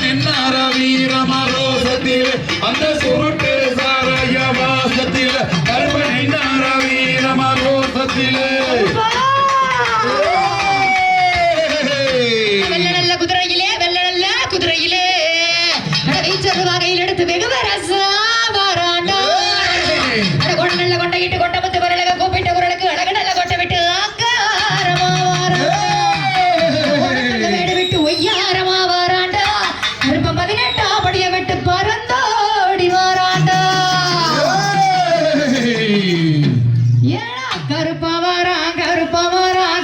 நின்னார வீரமரோசத்தில் அந்த சுருட்டு சாராய வாசத்தில் கருப்பன் நின்னார வீரமரோசத்தில் வகையில் எடுத்து வெகுவரசா வாராண்டா நல்ல கொண்டையிட்டு கொண்ட முத்து வரலக கூப்பிட்ட குரலுக்கு அழகு நல்ல கொட்டை விட்டு ஆக்காரமா வாராண்டா விட்டு ஒய்யாரமா வாராண்டா கருப்பம் 18 படிய விட்டு பறந்தோடி வாராண்டா ஏடா கருப்பா வாரா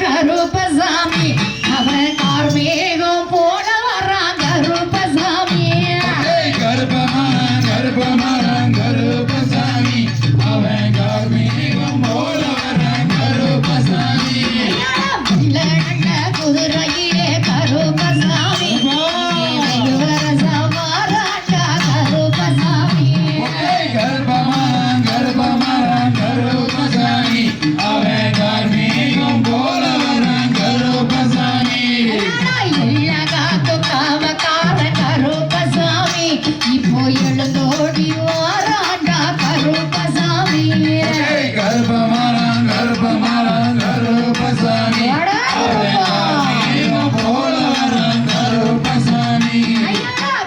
கருப்பசாமி அவன் கார்மேகம் போல வரா கருப்பசாமி கருப்பசாமி அவன் கார்மேகம் போல வரான் கருப்பசாமி குதிரையிலே கருப்பசாமி வாராண்டா கருப்பசாமி கருப்பசாமி அவன் கார்மேகம் போல வரான் கருப்பசாமி காமக்கார கருப்பசாமி இப்போ எழுந்தோடி வாராண்டா கருப்பசாமி கருப்பசாமி அவன் போல வரான் கருப்பசாமி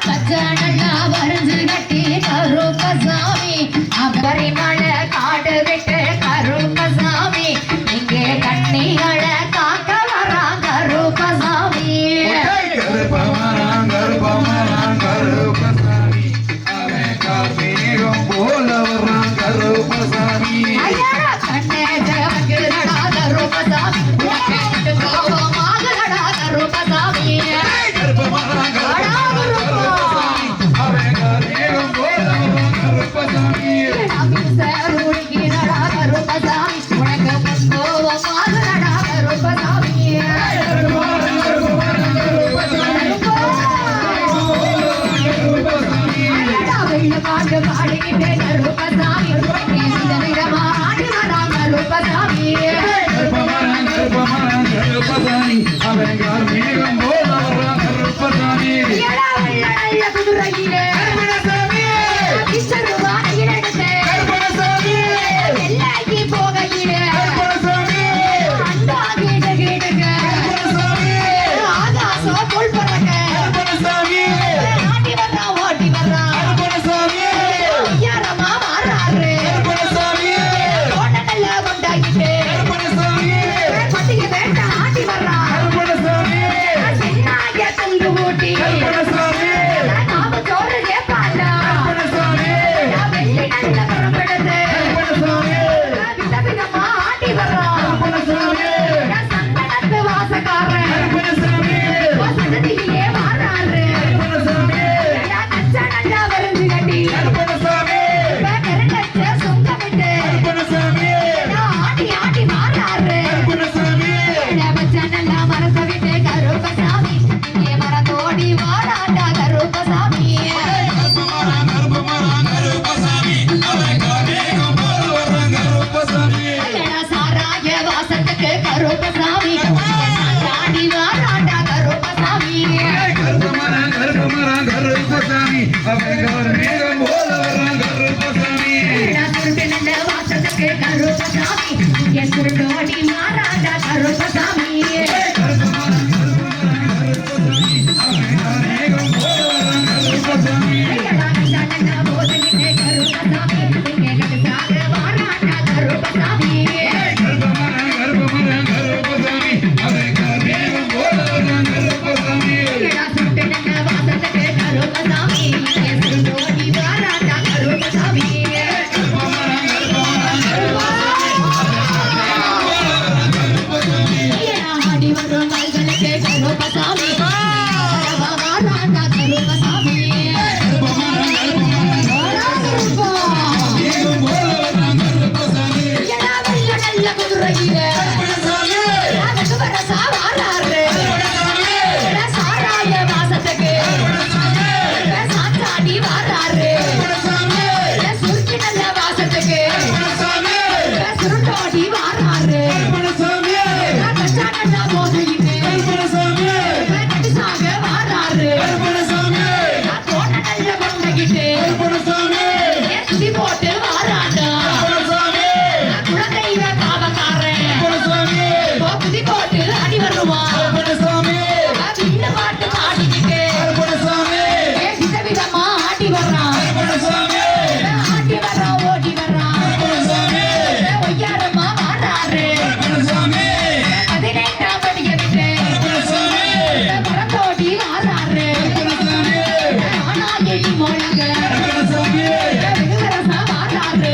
பச்சை நல்லா வரைஞ்சு கட்டி கருப்பசாமி அபரிமலை காடு விட்டு கருப்பசாமி இங்கே கண்ணிகளை காக்க வரா கருப்பசாமி கருப்பசாமி அவன் கார்மேகம் போல வரான் கருப்பசாமி கண்ணே ஜெகமங்கிரடா கருப்பசாமி கோபமாகடா கருப்பசாமி அவன் கார்மேகம் போல வரான் கருப்பசாமி சேருடிக்கிறடா கருப்பசாமி உனக்கு கோபமாகடா கருப்பசாமி பாட்டு பாடிக்கிட்டே கருப்பசாமி ஆடி வரா கருப்பசாமி அவன் கார்மேகம் போல வரான் கருப்பசாமி குதிரையிலே போகையிலே அண்டா கீட்டு கீட்டுங்க ஆகாசம் போல் பறக்க ஓட்டி வர்றா ஐயாரமா மாறாரு நல்ல கொண்டாக்கிட்டு பட்டிக்கு வேண்ட ஆட்டி வர்றா சின்னாய தொங்கு ஊட்டி நாம சோறு கேப்பாண்டா வெள்ளி நல்ல புறப்படுது விதவிதமா ஆட்டி வர்றா சந்தனத்து வாசக்காரன் வசதியிலே மாறாரு கச்சா நல்லா வரைஞ்சு கட்டி கரண்டச்ச சொங்க விட்டு ஆட்டி ஆட்டி மாறாரு பச்சை நல்லா மரச விட்டு கருப்பசாமி இங்கே மரத்தோடி வாராண்டா கருப்பசாமி சாராய வாசத்துக்கு கருப்பசாமி தாண்டி வாராண்டா கருப்பசாமி கருப்பசாமி அவன் கார்மேகம் போல வரான் கருப்பசாமி நல்ல வாசத்துக்கு கருப்பசாமி இங்கே சுருண்டோடி மாறாண்டா கருப்பசாமி கருப்பசாமி எடி மோளங்க சாமியே வெகுவரசா வாராரு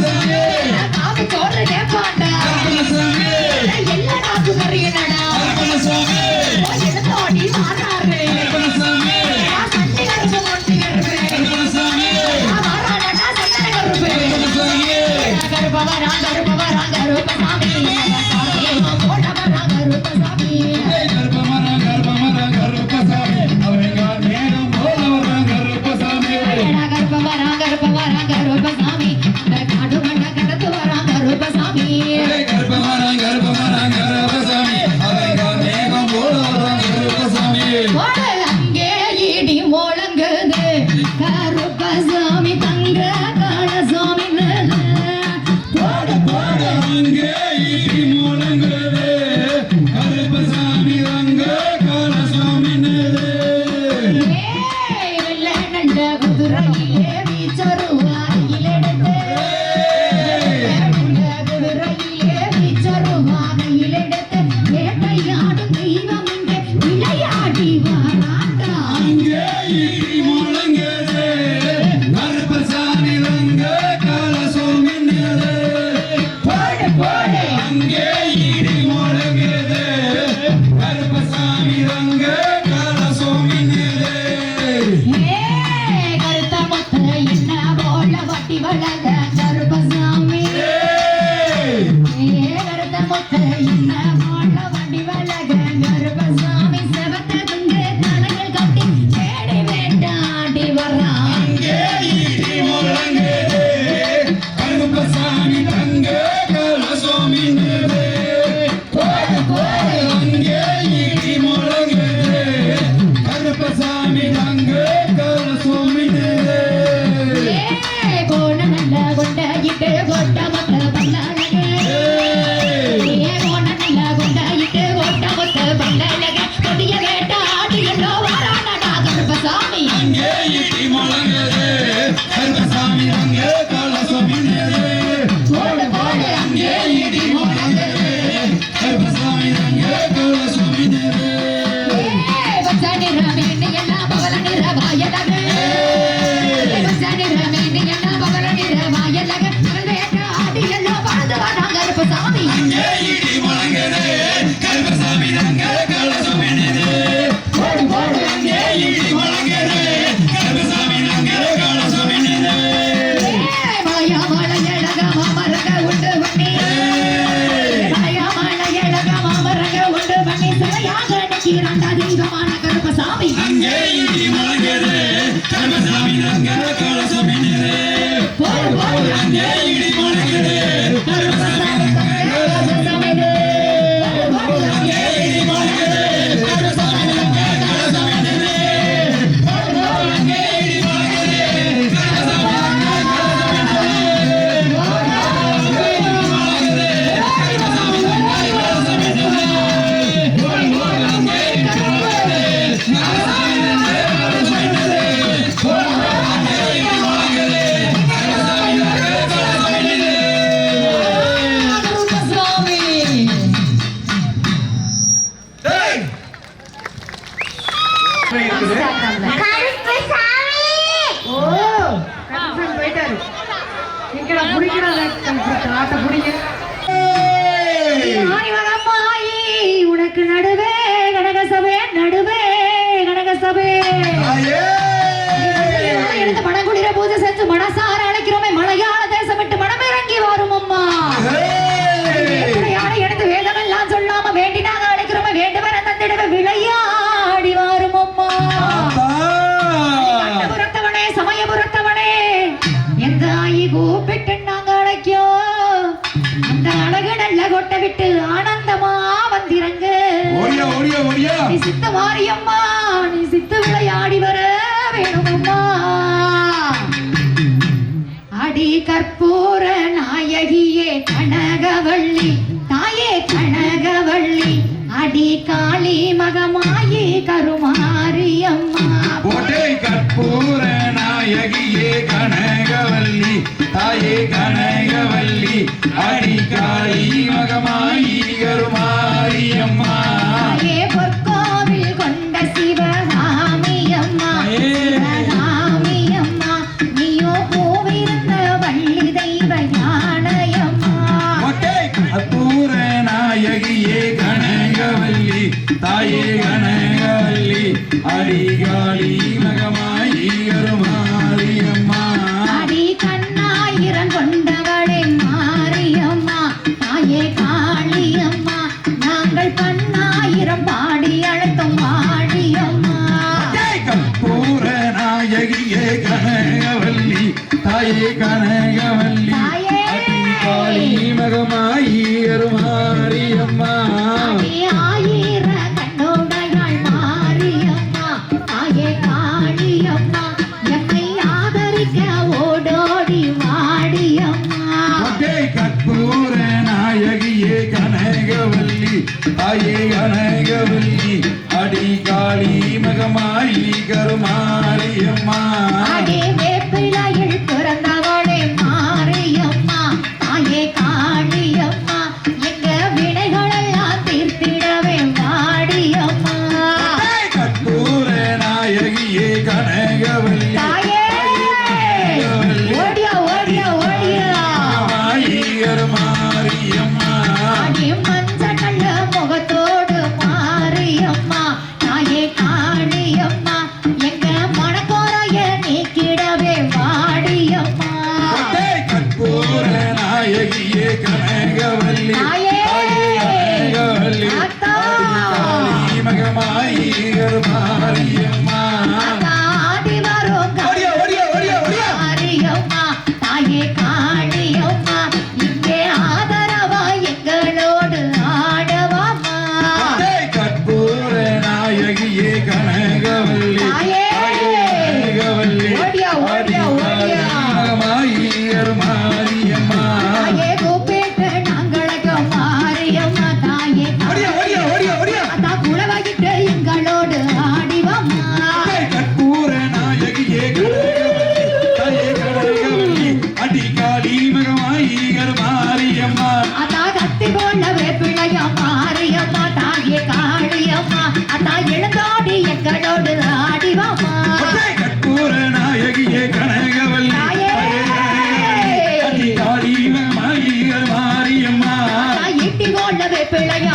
சாமியே காப்பு சோறு கேப்பாண்டா சாமியே எல்லா நாக்கு கறியனடா சாமியே எடுத்தோடி வாராரு சாமியே சண்டி கருப்பு மொண்டி கருப்பு சாமியே வாராடா சந்தன கருப்பு சாமியே கருப்பவரா கருப்பவரா கருப்ப சாமி போடவரா கருப்ப சாமி கருப்பசாமி அவெங்கார் மேகம் போல வர்றான் கருப்பசாமி கருப்பவரா கருப்பவரா கருப்ப சாமி காடு மண்ட கடத்து வரா கருப்ப சாமி கருப்பசாமி அவெங்கார் மேகம் போல வர்றான் கருப்பசாமி அங்கே இடி முழங்குது கருப்ப சாமி தங்க கால சாமி அங்கே இடி முழங்குது கருப்பசாமி அங்க காலசாமி வெள்ள நண்ட குதிரையிலே வீச்சருவாயிலெடுத்து குதிரையிலே வீச்சருவாயிலெடுத்து வேட்டையாடும் தெய்வம் இங்கே விளையாடி வாராண்டா அங்கே இடி முழங்குது கருப்பசாமி அங்க காலசாமி அங்கே இடி முழங்குது கருப்பசாமி அங்க காலசாமி கருத்த மொத்த என்ன போல வட்டி வளக கருப்பசாமி கருத்த மொத்த என்ன போல வட்டி வளக கருப்பசாமி செவத்த குண்டு தலையில் கட்டி தேடி வேண்டாடி வர்றான் அங்கே இடி முழங்குது கருப்பசாமி அங்க காலசாமி அங்கே இடி முழங்குது கருப்பசாமி அங்க காலசாமி போன நல்ல கொண்டையிட்டு கொட்ட மொத்த பல்லழகே போன நல்ல கொண்டையிட்டு கொட்ட மொத்த பல்லழகே கொடிய வேட்டாடி எல்லோ வரானடா கருப்பசாமி அங்கே இடி முழங்குது கருப்பசாமி அங்க காலசாமி போடு போடு அங்கே இடி முழங்குது கருப்பசாமி அங்க காலசாமி பச்சை நிறமேனி எல்லாம் பவள நிற வாயலக பச்சை நிறமேனி எல்லாம் பவள நிற வாயலக வேட்டாடி எல்லோ பறந்து வரா கருப்பசாமி அங்கே இடி முழங்குது கருப்பசாமி அங்க காலசாமி போடு போடு அங்கே இடி முழங்குது கருப்பசாமி அங்க காலசாமி மலையா மலையழக மாமரக உண்டு பண்ணி மலையா மலையழக மாமரக உண்டு பண்ணி சிலையாக நிற்கிறான் அதிகமான கருப்பசாமி அங்கே இடி முழங்குது கருப்பசாமி அங்க காலசாமி போடு போடு அங்கே இடி முழங்குது கருப்பசாமி உனக்கு நடுவே கனகசபை நடுவே கனகசபை எடுத்து மனங்குளிர பூஜை செஞ்சு மனசார அழைக்கிறோமே மலையாள தேசம் விட்டு மனம் இறங்கி வரும் அம்மா யாரை எடுத்து வேதம் எல்லாம் சொல்லாம வேண்டினாங்க அழைக்கிறோமே வேண்டுவர தந்திடவே விளையாடி வரும் அம்மா புறத்தவனே சமயபுரத்தவனே எந்த ஆயி கூப்பிட்டு நாங்க அழைக்கோ அந்த அழகு நல்ல கொட்டை விட்டு ஆனந்தமா வந்திறங்க நீ சித்த மாரியம்மா நீ சித்து விளையாடி வர வேணுமம்மா அடி கற்பூர நாயகியே கனகவள்ளி தாயே கனகவள்ளி அடி காளி மகமாயி கருமாரியம்மா கற்பூர நாயகியே கனகவல்லி தாயே கனகவல்லி அடிக்காளி மகமாயி கருமாரியம்மா பொற்கோவில் கொண்ட சிவகாமியம்மா நாயகியே கனகவல்லி தாயே கனகவல்லி தாயே. காளி மகமாயி அருமாரியம்மா நீ ஆயிர கண்ணுடையாள் மாரியம்மா தாயே காளியம்மா எம்மை ஆதரிக்க ஓடோடி வாடியம்மா ஒட்டை கற்பூர நாயகியே கனகவல்லி தாயே கனகவல்லி அடி காளி மகமாயி கருமாரியம்மா அடி வேப்பிலையில் பிறந்தவளே மாரியம்மா தாயே காளியம்மா எங்க வினைகளெல்லாம் தீர்த்திடவே வாடியம்மா கற்பூர நாயகியே கனகவல்லி தாயே ஓடியா ஓடியா ஓடியா மாயி கருமாரியம்மா அடி மஞ்ச கள்ள முகத்தோடு மாரியம்மா தாயே காளியம்மா எங்க மனக்கோரைய நீக்கிடவே வாடியம்மா ஒட்டை கற்பூர நாயகியே கனகவல்லி தாயே. கனகவல்லி ஆத்தா. காளி மகமாயி கருமாரியம்மா ஆடி வரும் ஓடியா ஓடியா ஓடியா ஓடியா மாரியம்மா தாயே காளியம்மா இங்கே ஆதரவா எங்களோடு ஆடவாமா ஒட்டை கற்பூர நாயகியே கனகவல்லி தாயே. கனகவல்லி ஓடியா, ஓடியா, ஓடியா. மகமாயி கருமாரியம்மா தாயே கூப்பிட்டு நாங்களுக்கு மாரியம்மா தாயே ஓடியா ஓடியா ஓடியா ஓடியா அத்தா குளவாகிட்டு எங்களோடு ஆடிவாமா ஒட்டை கற்பூர நாயகியே கனகவல்லி தாயே கனகவல்லி அடி காளி மகமாயி கருமாரியம்மா அத்தா கத்தி போலவே பிள்ளைய மாரியம்மா தாயே காளியம்மா அத்தா எழுந்தாடி எங்களோடு ஆடிவாமா ஒட்டை கற்பூர நாயகியே கனகவல்லி தாயே. அடி காளி மகமாயி கருமாரியம்மா அத்தா இட்டி போலவே பிள்ளைய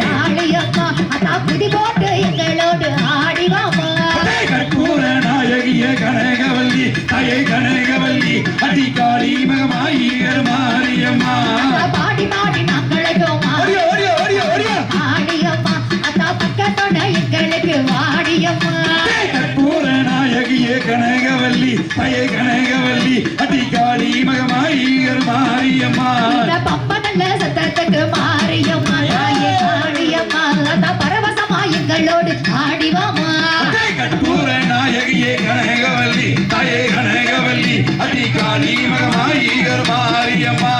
காளியம்மா அத்தா புதி போட்டு எங்களோடு ஆடிவாமா ஒட்டை கற்பூர நாயகியே கனகவல்லி தாயே கனகவல்லி அடி காளி மகமாயி கருமாரியம்மா அத்தா பாடி பாடி நாங்களுக்கு ஓடியா ஓடியா ஓடியா ஓடியா ஆடியம்மா அத்தா பக்கத்தோட எங்களுக்கு வாடியம்மா ஒட்டை கற்பூர நாயகியே கனகவல்லி தாயே கனகவல்லி அடி காளி மகமாயி கருமாரியம்மா இந்த பம்ப நல்ல சத்தத்துக்கு மாரியம்மா தாயே காளியம்மா அத்தா பரவசமா எங்களோடு ஆடிவாமா ஒட்டை கற்பூர நாயகியே கனகவல்லி தாயே கனகவல்லி அடி காளி மகமாயி கருமாரியம்மா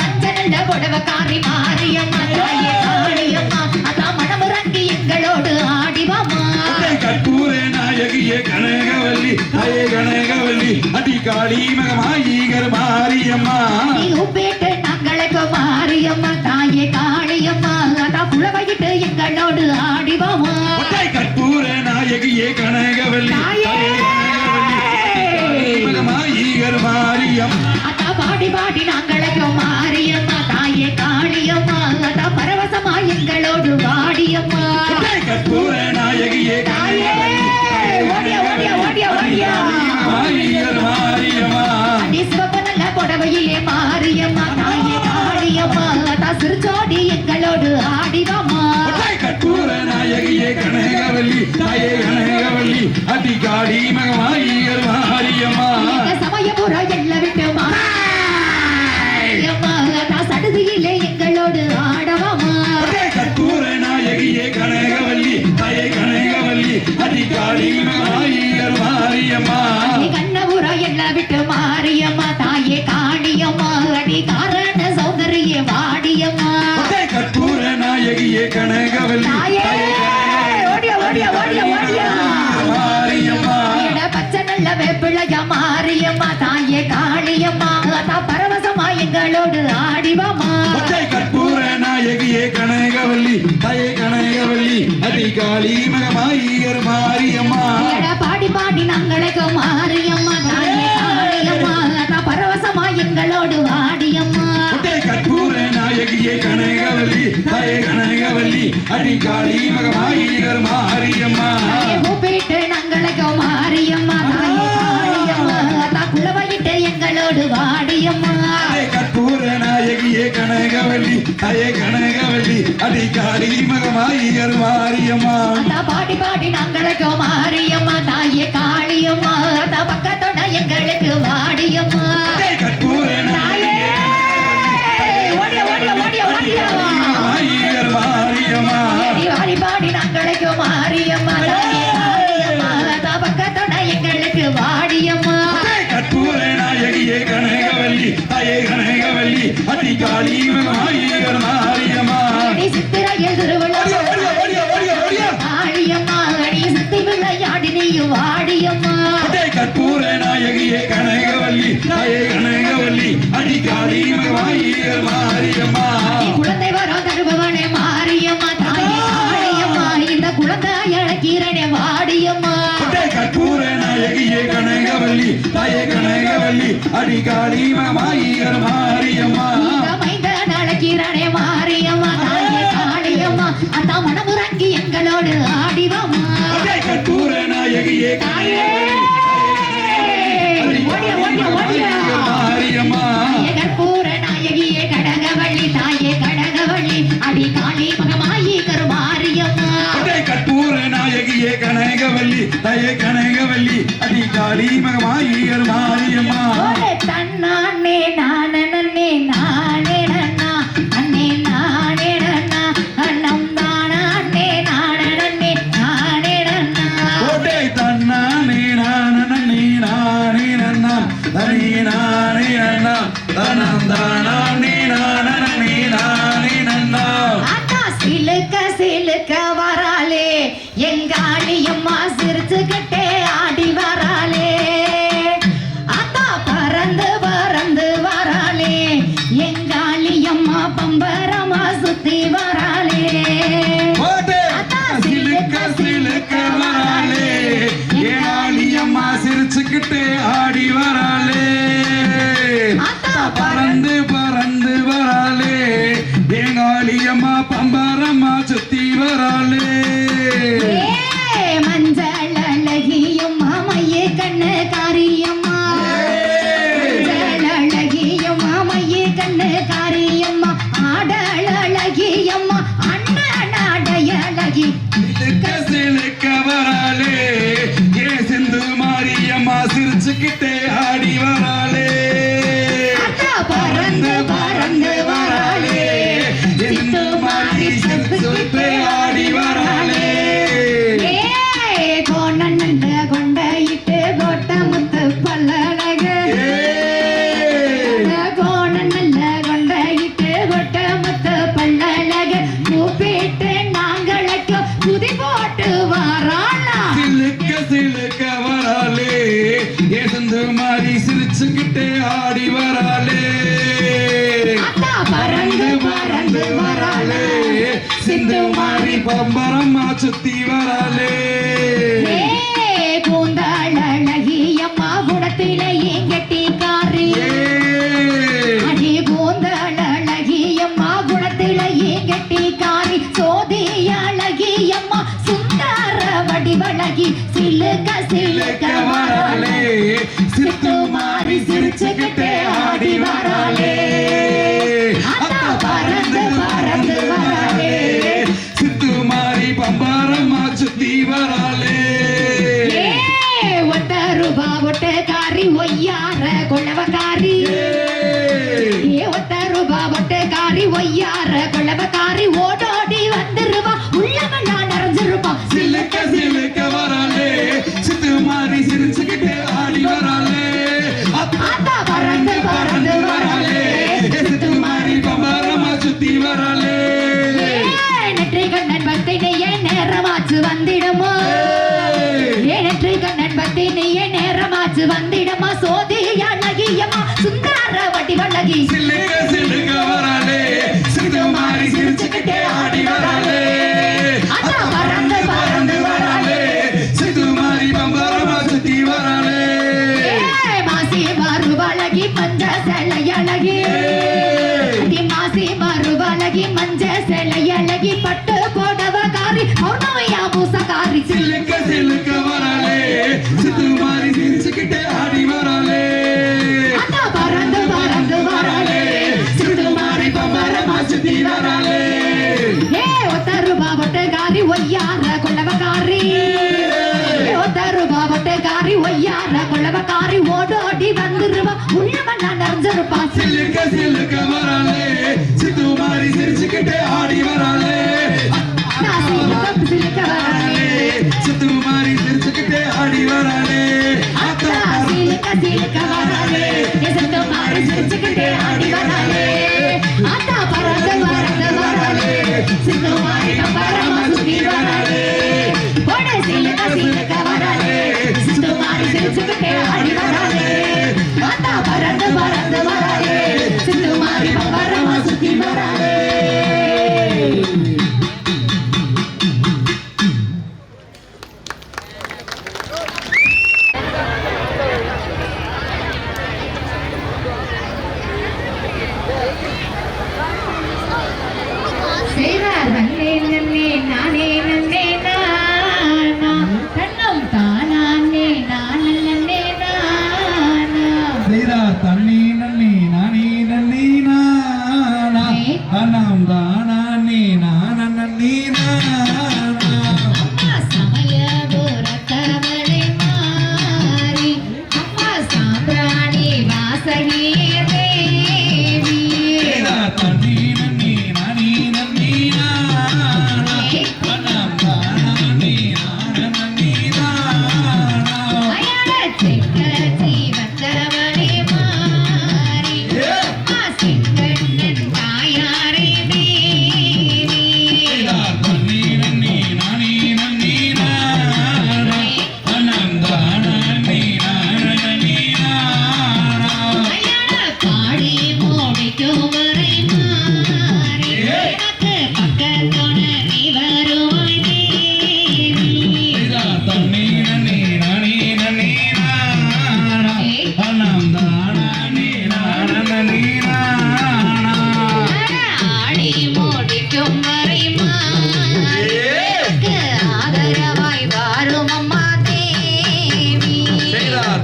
மஞ்ச நல்ல புடவக்காரி மாரியம்மா தாயே காளியம்மா அத்தா மனமுறங்கி எங்களோடு ஆடிவாமா ஒட்டை கற்பூர நாயகியே கனகவல்லி தாயே கனகவல்லி அடி காளி மகமாயி கருமாரியம்மா நீ உப்பேட்டு நாங்களுக்கு மாரியம்மா தாயே காளியம்மா அத்தா புலவையிட்டு எங்களோடு ஆடிவாமா ஒட்டை கற்பூர நாயகியே கனகவல்லி தாயே. தாயே கனகவல்லி அடி காளி மகமாயி கருமாரியம் அத்தா பாடி பாடி நாங்களுக்கு மாரியம்மா தாயே காளியம்மா அத்தா பரவசமா எங்களோடு வாடியம்மா ஒட்டை கற்பூர நாயகியே தாயே. ஓடியா, ஓடியா, ஓடியா, ஓடியா. மகமாயி கருமாரியம்மா அடி சிவப்பு நல்ல புடவையிலே மாரியம்மா தாயே காளியம்மா அத்தா சிறுச்சோடி எங்களோடு ஆடிவாமா ஒட்டை கற்பூர நாயகியே கனகவல்லி தாயே கனகவல்லி அடி காளி மகமாயி கருமாரியம்மா எங்க சமயபுர எல்ல விட்டு மாரியம்மா அத்தா சடுதியிலே எங்களோடு ஆடவாமா ஒட்டை கற்பூர நாயகியே கனகவல்லி தாயே கனகவல்லி அடி காளி மகமாயி கருமாரியம்மா அடி கண்ணபுர எல்ல விட்டு மாரியம்மா தாயே காளியம்மா அடி காரண சௌந்தரிய வாடியம்மா ஒட்டை கற்பூர நாயகியே கனகவல்லி தாயே. தாயே ஓடியா, ஓடியா, ஓடியா, ஓடியா. கருமாரியம்மா எட பச்சை நல்ல வேப்பிள்ளையா மாரியம்மா தாயே காளியம்மா அத்தா பரவசமா எங்களோடு ஆடிவாமா ஒட்டை கற்பூர நாயகியே கனகவல்லி தாயே கனகவல்லி அடி காளி மகமாயி கருமாரியம்மா எட பாடி பாடி நாங்களுக்கு மாரியம்மா தாயே காளியம்மா அத்தா பரவசமா எங்களோடு ஆடியம்மா ஒட்டை கற்பூர நாயகியே கனகவல்லி தாயே கனகவல்லி அடி காளி மகமாயி கருமாரியம்மா தாயே கூப்பிட்டு நாங்களுக்கு மாரியம்மா தாயே காளியம்மா அத்தா குளவாயிட்டு எங்களோடு வாடியம்மா ஒட்டை கற்பூர நாயகியே கனகவல்லி தாயே கனகவல்லி அடி காளி மகமாயி கருமாரியம்மா அத்தா பாடி பாடி நாங்களுக்கு மாரியம்மா தாயே தாயே கனகவல்லி அடிக்காளி மகமாயிகள் மாரியம்மா குழந்தை வரம் தருபவனே மாரியம்மா தாயே காளியம்மா இந்த குழந்தை அழகிறனே வாடியம்மா கற்பூர நாயகியே கனகவல்லி தாயே கனகவல்லி அடிக்காளி மகமாயிகள் மாரியம்மா மைந்த அழகிறனே மாரியம்மா தாயே காளியம்மா அந்த மனமுறங்கி எங்களோடு ஆடிவம்மா கற்பூர நாயகியே மாரியம்மா கற்பூர நாயகியே கடகவள்ளி தாயே கடகவள்ளி அடி காளி மகமாயி கருமாரியம்மா கற்பூர நாயகியே கனகவல்லி தாயே கனகவல்லி அடிக்காளி மகமாயிகள் மாரியம்மா தன்னானே நானே நானே நன்னா அண்ணே நானே நன்னா அண்ணம் தானே நானே நானே நன்னா கோட்டை தன்னானே நானே நானே நன்னா தனி நானே நன்னா தனம் தானே நானே நானே நன்னா அண்ணா சிலுக்க வராளே எங்காளியம்மா சிரிச்சுக்கிட்டே ஆடி வராளே அத்தா பறந்து வராளே எங்காளியம்மா பம்பரமா சுத்தி வராளே கோட்டை சிலுக்க வராளே ஏழியம்மா சிரிச்சுக்கிட்டே ஆடி வராளே பறந்து வராளே ஏங்காளியம்மா பம்பரம்மா சுத்தி வராளே மஞ்சள் அழகியம்மா மைய கண்ணு காரியம்மா மஞ்சள் அழகியம்மா மைய கண்ணு காரியம்மா ஆடல் அழகியம்மா அண்ணன் ஆடைய அழகி சிலுக்க வராளே ஏ சிந்து மாரியம்மா சிரிச்சுக்கிட்டே ஆடி வராளே பறந்து வராளே சிந்து மாரி சிரிச்சுக்கிட்டே ஆடி வராளே கோணந்த கொண்டையிட்டு கோட்ட முத்து பல்லழகு கோணந்த கொண்டையிட்டு கோட்ட முத்து பல்லழகு கூப்பிட்டு நாங்களுக்கு குதி போட்டு வராளா சிலுக்க வராளே ஏ சிந்து மாரி சிரிச்சுக்கிட்டே ஆடி வராளே பறந்து வராளே சிந்து மாரி பம்பரம்மா சுத்தி வராளே கூந்தாள் அழகியம்மா குணத்திலே கெட்டிக்காரி அடி கூந்தாள் அழகியம்மா குணத்திலே கெட்டிக்காரி சோதி அழகியம்மா சுந்தர வடிவழகி சிலுக்க வராளே சித்து மாரி சிரிச்சுக்கிட்டே ஆடி வராளே பறந்து வராளே சித்து மாரி பம்பரம்மா சுத்தி வராளே ஒட்ட ரூபா ஒட்டக்காரி ஒய்யார கொள்ளவக்காரி ஒட்ட ரூபா ஒட்டக்காரி ஒய்யார கொள்ளவக்காரி ஓடோடி வந்துருவா உள்ளமெல்லாம் நிறைஞ்சிருப்பா சிலுக்க வராளே சித்து மாரி சிரிச்சுக்கிட்டே ஆடி வராளே பறந்து வராளே சித்து மாரி பம்பரம்மா சுத்தி வராளே நெற்றி கண்ணன் பத்தினியே நேரமாச்சு வந்திடுமோ நெற்றி கண்ணன் பத்தினியே நேரமாச்சு வந்திடுமா சோதி அழகியம்மா சுந்தர வடிவழகி சிலுக்க வராளே சித்து மாரி சிரிச்சுக்கிட்டே ஆடி வராளே பறந்து வராளே சித்து மாரி பம்பரம்மா சுத்தி வராளே மாசி மறுவழகி மஞ்ச செலையழகி மாசி மறுவழகி மஞ்ச செலையழகி பட்டு போடவகாரி மௌனமையா பூசகாரி சிலுக்க வராளே சித்து மாரி சிரிச்சுக்கிட்டே ஆடி வராளே பறந்து வராளே சித்து மாரி பம்பரம்மா சுத்தி வராளே ஒத்த ரூபா ஒட்டகாரி ஒய்யார கொள்ளவகாரி ஒத்த ரூபா ஒட்டகாரி ஒய்யார கொள்ளவகாரி ஓடோடி வந்துருவா உள்ளமெல்லாம் நிறைஞ்சிருப்பா சிலுக்க வராளே சித்து மாரி சிரிச்சுக்கிட்டே ஆடி வராளே சிலுக்க வராளே சித்து மாரி சிரிச்சுக்கிட்டே ஆடி வராளே சிலுக்க வராளே சித்து மாரி சிரிச்சுக்கிட்டே ஆடி வராளே பறந்து வராளே சித்து மாரி பரமா சுத்தி வராளே சிலுக்க வராளே சித்து மாரி சிரிச்சுக்கிட்டே ஆடி வராளே பறந்து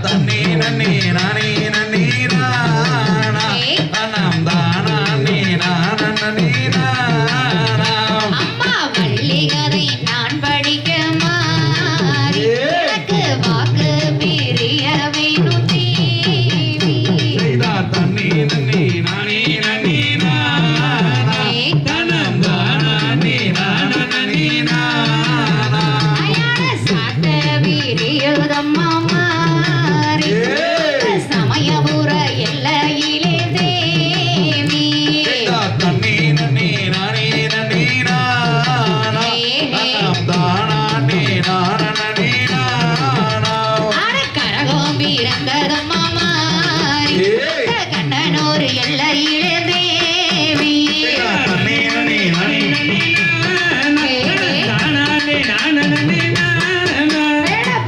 தண்ணி நன்னி நானே நன்னி நானா நாம் தானா நீ நானே நானாம் அம்மா வள்ளி கதை நான் படிக்க மாறி எனக்கு வாக்கு மீறிய வேணும் தேவி செய்தார் தண்ணி நன்னி நானே நன்னி நானா தனம் தானா நீ நானே நானா அயான சாட்ட வீரியதம்மா மாறி சமயபுர எல்லையிலே தேவி செய்தார் தண்ணி நன்னி நானே நன்னி நானா தனம் தானா நீ நானே நானா கரகம் பிறந்ததம்மா மாறி கண்ணனூர் எல்லையிலே தேவி தண்ணி நன்னி நானே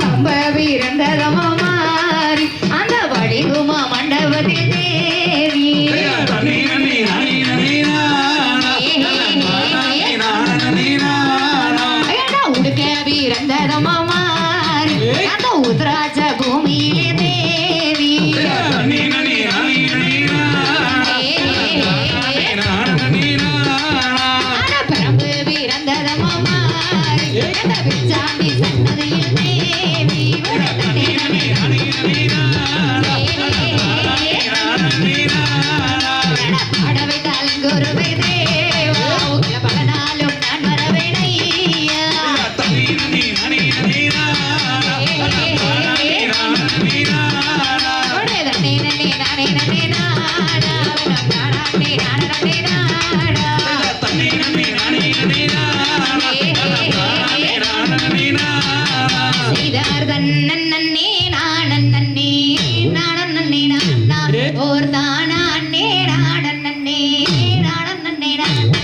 பம்ப பிறந்ததம்மா மாறி அந்த வடிகுமா மண்டபத்தில் தேவி தண்ணி நன்னி நானே நன்னி நானா நானே நானா உடுக்க பிறந்ததம்மா மாறி அந்த உத்ராஜ பூமியிலே தேவி தண்ணி நன்னி நானே நன்னி நானா பரம்பு பிறந்ததம்மா மாறி அந்த பிச்சாண்டி சன்னதியில் தேவி தண்ணி நன்னி நானே நன்னி நானா பாட வைத்தால் குருவை தேவா உங்கள பல நாளும் நான் வரவேணையா தண்ணி நன்னி நானே நன்னி நானா நன்னே நன்னே நானே நன்னே நாடா நானே நானே நாடா தண்ணி நன்னி நானே நன்னி நானா செய்தார் தன்னன் நன்னே நானன் நன்னே நானன் நன்னே நானா ஓர் தானா அன்னே நாடன் நன்னே நாடன் நன்னே நானா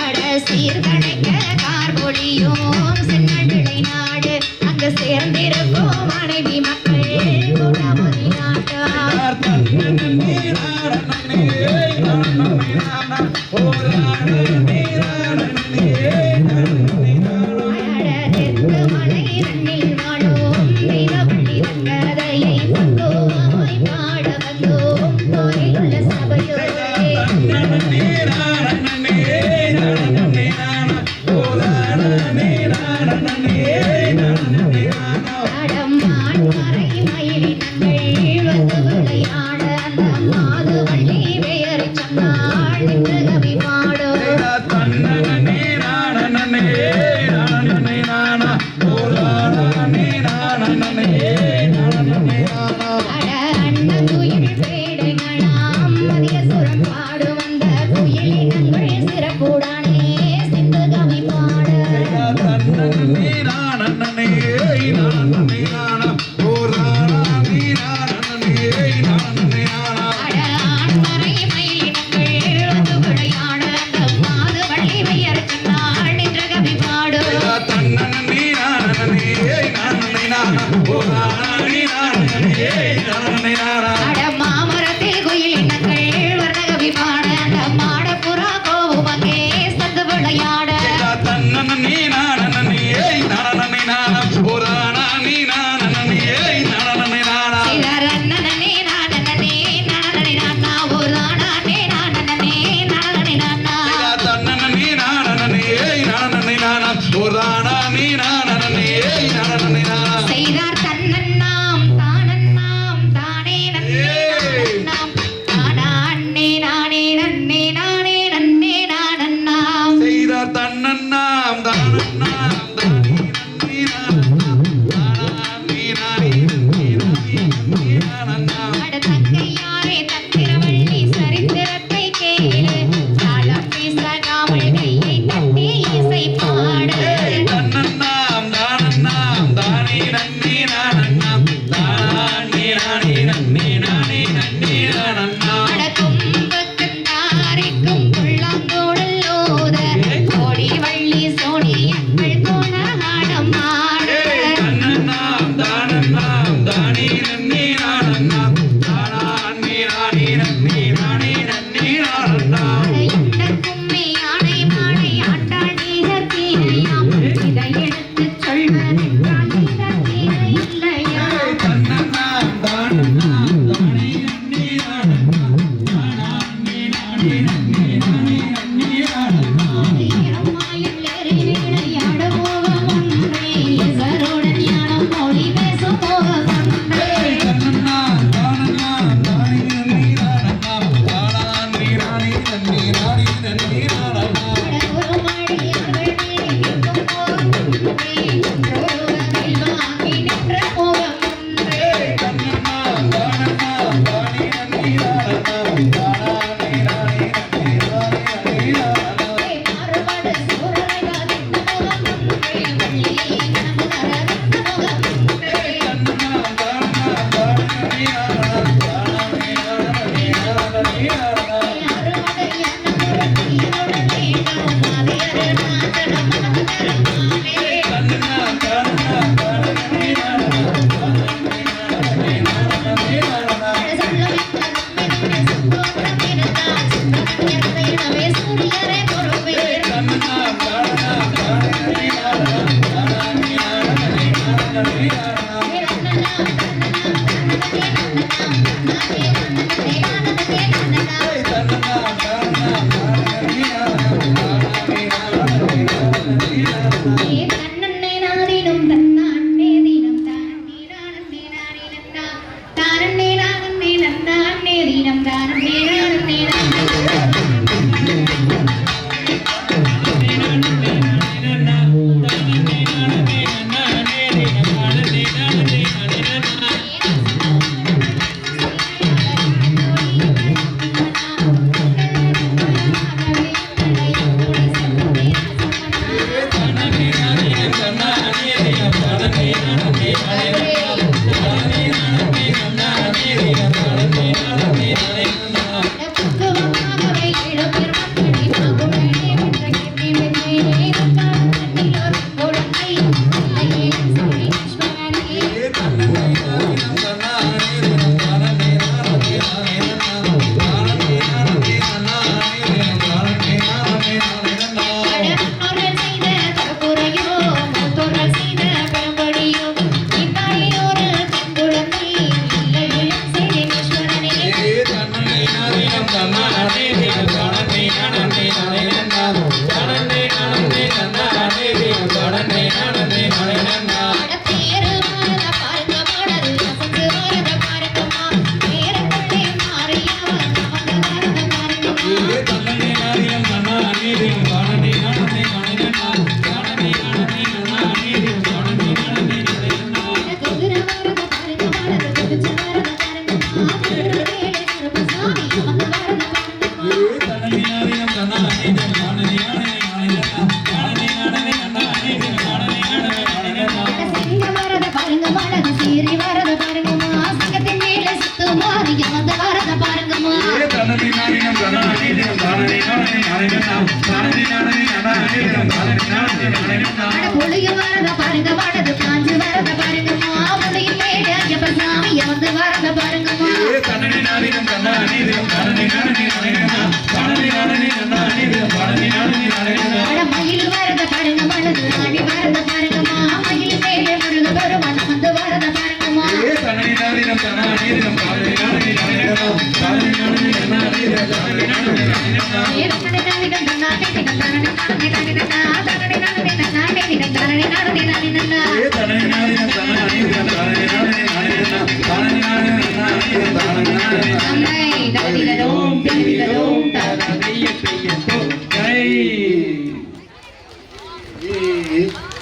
அட சீர்கணைக்க கார்பொழியும் சென்னடிளை நாடு அங்கு சேர்ந்திருக்கும் மனைவி மக்கள் குணமதி நாட்டா அழகெற்கு மலை தன்னில் வாழும் தெய்வப்பள்ளி தங்கதையை பக்குவமாய் பாட வந்தோம் கோயிலுள்ள சபையோரே அடம்மான் மறை மயிலி நங்கள் வந்து விளையாட அந்த மாது வள்ளி பெயரை சொன்னாள் என்று கவி பாடும் அட அண்ண குயில் பேடைகளாம் மதிய சுரம் பாடு வந்த குயிலினங்கள் சிறப்புடானே சிந்து கவி பாடு அட ஆண்மறை மயிலினங்கள் வந்து விளையாட அந்த மாது வள்ளி பெயரை சொன்னாள் என்று கவி பாடு அட மாமரத்தில் குயிலினங்கள் வர்ண கவி பாட அந்த மாடப்புறா கோவும் அங்கே சந்து விளையாட சிலர் அண்ணனே நானனே நானனே நானா ஒரு நானே நானனே நானனே நானா செய்தார் தன்னன்னாம் தானன்னாம் தானே நன்னே நானன்னாம் தானா அண்ணே நானே நன்னே நானே நன்னே நானன்னாம் செய்தார் தன்னன்னாம் தானன்னாம் தானே நானன்னாம் அட தங்கையாரே தந்திரவள்ளி சரித்திரத்தை கேளு தாளம் பேசாமல் கையை தட்டி இசை பாடு தன்னன்னாம் தானன்னாம் தானே நன்னி நானன்னாம் தானே நானே நன்னி நானே நன்னி நானன்னாம் அட கும்பக்கந்தாரிக்கும் புல்லாங்கோடல் ஓத கோடி வள்ளி சோனியக்க ஒரு மாடியார்கள் இருக்கும் போது ஒருவரில் வாங்கி நின்ற முகம் ஒன்றே மாறுபாடு சூழலை பாதித்த முகம் ஒன்றே வள்ளியை நமதர முகம் ஒன்றே புளிய வரத பாருங்க வாடது காஞ்சு வரத பாருங்கம்மா புளியில் மேல ஐயப்ப சாமி வந்து வரத பாருங்கம்மா மயில் வரத பாருங்க வலது ஆடி வரத பாருங்கம்மா மயில் மேல முருக பெருமான் வந்து வரத பாருங்கம்மா Hey!